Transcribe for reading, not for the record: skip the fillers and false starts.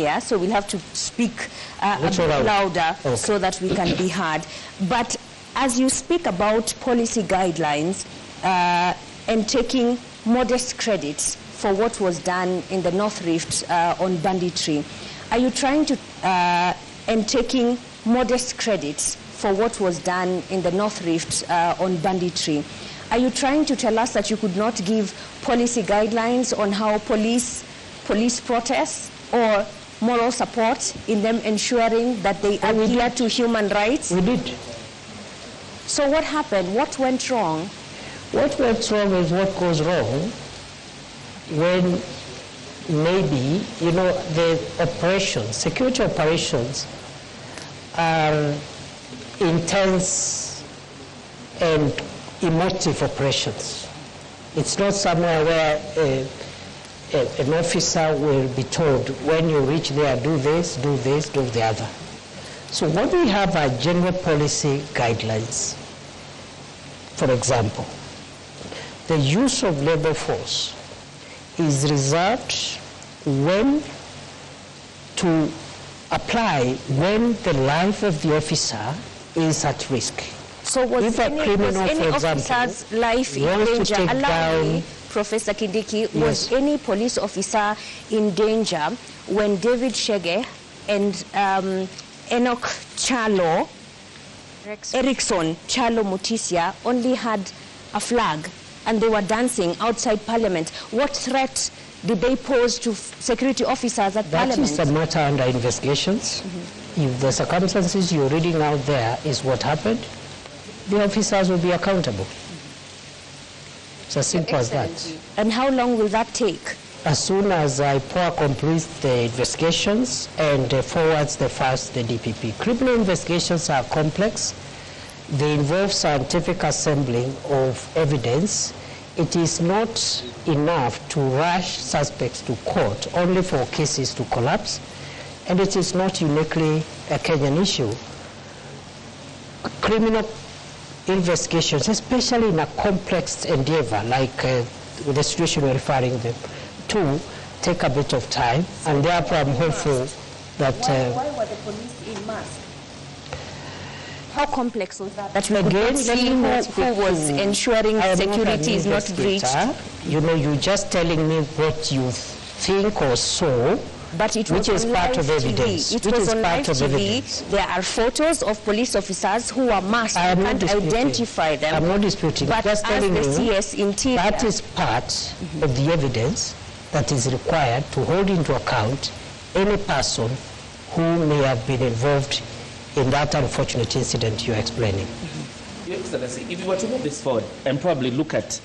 here, so we'll have to speak a bit louder so that we can be heard. But as you speak about policy guidelines and taking modest credits for what was done in the North Rift on banditry, are you trying to, and taking modest credits for what was done in the North Rift on banditry, are you trying to tell us that you could not give policy guidelines on how police protests or moral support in them ensuring that they adhere to human rights? We did. So what happened? What went wrong? What went wrong is what goes wrong when maybe, you know, the operations, security operations are intense and emotive operations. It's not somewhere where an officer will be told, when you reach there, do this, do this, do the other. So what we have are general policy guidelines. For example, the use of labor force is reserved when to apply when the life of the officer is at risk. So was any officer's life in danger? Allow me, Professor Kindiki, was any police officer in danger when David Shege and Enoch Chalo, Erickson Chalo Mutisia only had a flag and they were dancing outside Parliament? What threat did they pose to security officers at Parliament? That is a matter under investigations. If the circumstances you're reading out there is what happened, the officers will be accountable. It's as simple as that. And how long will that take? As soon as IPOA completes the investigations and forwards the files to the DPP. Criminal investigations are complex. They involve scientific assembling of evidence. It is not enough to rush suspects to court only for cases to collapse. And it is not uniquely a Kenyan issue. Criminal investigations, especially in a complex endeavor like the situation we're referring them to, take a bit of time, and therefore I'm hopeful that... Why were the police in mask? How complex was that? That we could see who was ensuring security is not breached? You know, you're just telling me what you think or saw, but it was which is part of evidence. It was on live TV. There are photos of police officers who are masked. I can't identify them. I'm not disputing. But just as telling the you, CS Interior, that is part of the evidence that is required to hold into account any person who may have been involved in that unfortunate incident you're explaining. Your Excellency, if you were to move this forward and probably look at